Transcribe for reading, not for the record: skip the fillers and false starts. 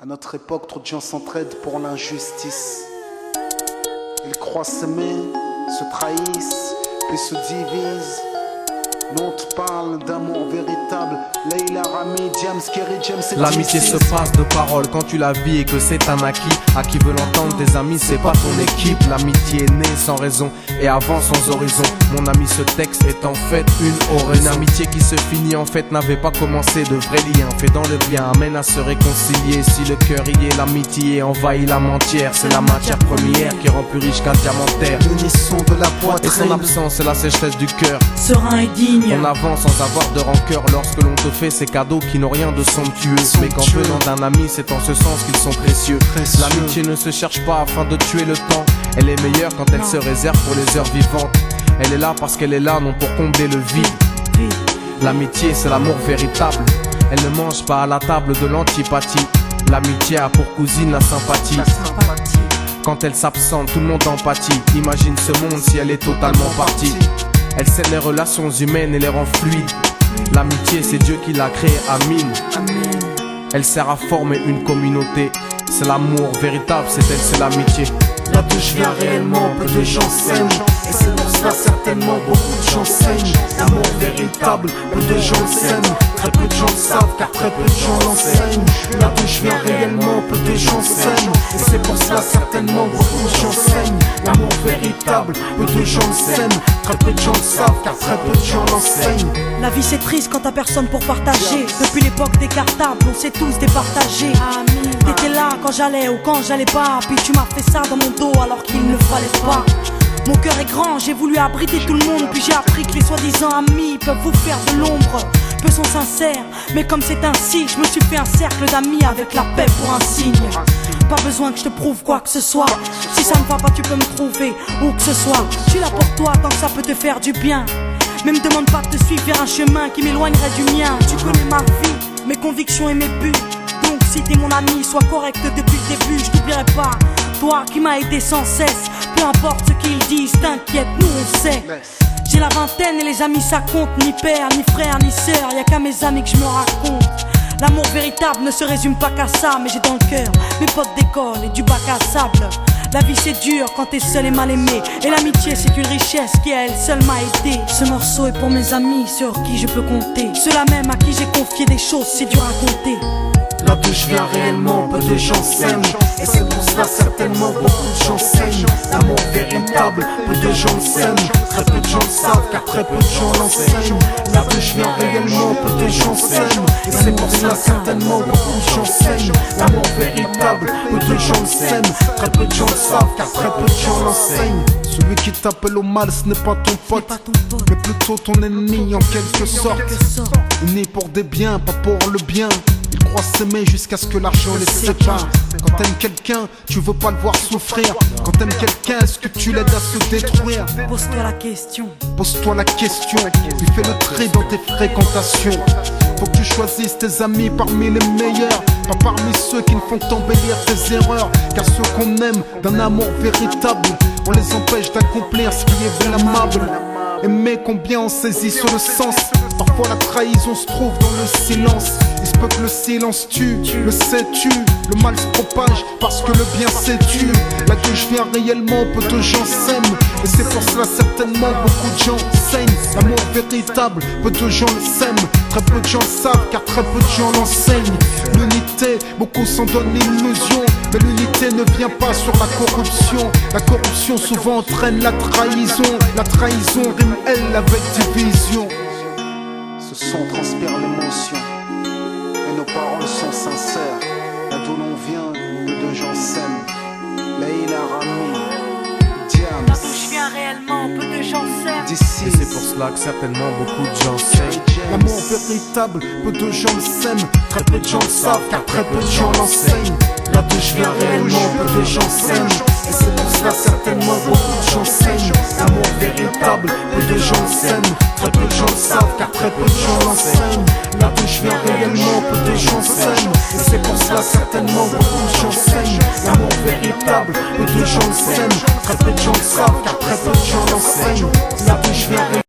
À notre époque, trop de gens s'entraident pour l'injustice. Ils croient s'aimer, se trahissent, puis se divisent. Nous on te parle d'amour véritable. Leila, Rami, James, Kerry, James et L'amitié se passe de paroles quand tu la vis et que c'est un acquis. À qui veut l'entendre, tes amis, c'est pas ton équipe. L'amitié est née sans raison et avance sans horizon. Mon ami, ce texte est en fait une oraison. Une amitié qui se finit en fait n'avait pas commencé. De vrais liens faits dans le bien amène à se réconcilier. Si le cœur y est, l'amitié envahit l'âme entière. C'est la matière première qui rend plus riche qu'un diamantaire. L'unisson de la poitrine et son absence, c'est la sécheresse du cœur. Serein et digne. On avance sans avoir de rancœur lorsque l'on te fait ces cadeaux qui n'ont rien de somptueux. Mais qu'en venant d'un ami, c'est en ce sens qu'ils sont précieux. L'amitié ne se cherche pas afin de tuer le temps. Elle est meilleure quand elle se réserve pour les heures vivantes. Elle est là parce qu'elle est là, non pour combler le vide. L'amitié, c'est l'amour véritable. Elle ne mange pas à la table de l'antipathie. L'amitié a pour cousine la sympathie. Quand elle s'absente, tout le monde empathie. Imagine ce monde si elle est totalement partie. Elle scelle les relations humaines et les rend fluides. L'amitié, c'est Dieu qui l'a créée, Amin. Elle sert à former une communauté. C'est l'amour véritable, c'est elle, c'est l'amitié. Là d'où je viens réellement, peu de gens s'aiment. Et c'est pour cela certainement beaucoup de gens saignent. L'amour véritable, peu de gens s'aiment. Très peu de gens le savent car très peu de gens l'enseignent. Là d'où je viens réellement, peu de gens s'aiment. Et c'est pour cela certainement beaucoup de gens saignent. L'amour véritable, peu de gens le s'aiment. Très peu de gens le savent car très peu de gens l'enseignent. La vie c'est triste quand t'as personne pour partager. Depuis l'époque des cartables, on s'est tous départagés. T'étais là quand j'allais ou quand j'allais pas. Puis tu m'as fait ça dans mon dos alors qu'il ne fallait pas. Mon cœur est grand, j'ai voulu abriter tout le monde. Puis j'ai appris que les soi-disant amis peuvent vous faire de l'ombre. Peu sont sincères, mais comme c'est ainsi, je me suis fait un cercle d'amis avec la paix pour un signe. Pas besoin que je te prouve quoi que ce soit. Si ça ne va pas, tu peux me trouver où que ce soit. Je suis là pour toi tant que ça peut te faire du bien. Mais me demande pas de te suivre vers un chemin qui m'éloignerait du mien. Tu connais ma vie, mes convictions et mes buts. Donc si t'es mon ami, sois correct depuis le début. Je t'oublierai pas, toi qui m'as aidé sans cesse. Peu importe ce qu'ils disent, t'inquiète, nous on sait. J'ai la vingtaine et les amis ça compte. Ni père, ni frère, ni sœur, y'a qu'à mes amis que je me raconte. L'amour véritable ne se résume pas qu'à ça. Mais j'ai dans le cœur mes potes d'école et du bac à sable. La vie c'est dur quand t'es seul et mal aimé. Et l'amitié c'est une richesse qui à elle seule m'a aidé. Ce morceau est pour mes amis sur qui je peux compter. Ceux-là même à qui j'ai confié des choses, c'est dur à compter. Là d'où je viens réellement, peu de gens s'aiment. Et c'est pour cela certainement beaucoup de gens saignent. L'amour véritable, peu de gens s'aiment. Très peu de gens le savent car très peu de gens l'enseignent. Là d'où je viens réellement, peu de gens s'aiment. Et c'est pour cela certainement beaucoup de gens saignent. L'amour véritable, peu de gens s'aiment. Très peu de gens le savent car très peu de gens l'enseignent. Celui qui t'appelle au mal, ce n'est pas ton pote, mais plutôt ton ennemi en quelque sorte. Né pour des biens, pas pour le bien. Ils croient s'aimer jusqu'à ce que l'argent les sépare. Quand t'aimes quelqu'un, tu veux pas le voir souffrir. Quand t'aimes quelqu'un, est-ce que tu l'aides à se détruire? Pose-toi la question. Pose-toi la question, puis fais le tri dans tes fréquentations. Faut que tu choisisses tes amis parmi les meilleurs, pas parmi ceux qui ne font qu'embellir tes erreurs. Car ceux qu'on aime d'un amour véritable, on les empêche d'accomplir ce qui est blâmable. Aimer combien on saisit sur le sens. Parfois la trahison se trouve dans le silence. Il se peut que le silence tue, le sais-tu. Le mal se propage parce que le bien s'étue. Là d'où je viens réellement, peu de gens s'aiment. Et c'est pour cela certainement beaucoup de gens saignent. L'amour véritable, peu de gens le s'aiment. Très peu de gens le savent car très peu de gens l'enseignent. L'unité, beaucoup s'en donnent l'illusion. Mais l'unité ne vient pas sur la corruption. La corruption souvent entraîne la trahison. La trahison rime elle avec division. Ce son transpire l'émotion et nos paroles sont sincères. Là d'où l'on vient, peu de gens s'aiment. Leila, Rami, Diams. Là d'où je viens réellement, peu de gens s'aiment. D'ici, Et c'est pour cela que certainement beaucoup de gens saignent. l'amour véritable, peu de gens le s'aiment. Très peu de gens le savent car très peu de gens l'enseignent. Là d'où je viens réellement, peu de gens s'aiment. Et c'est pour cela certainement beaucoup de gens saignent. L'amour véritable, peu de gens le s'aiment. Très peu de gens le savent car très peu de gens l'enseignent. Là d'où je viens réellement, peu de gens s'aiment. Et c'est pour cela certainement beaucoup de gens saignent. L'amour véritable, peu de gens le s'aiment. Très peu de gens le savent car très peu de gens l'enseignent. Là d'où je viens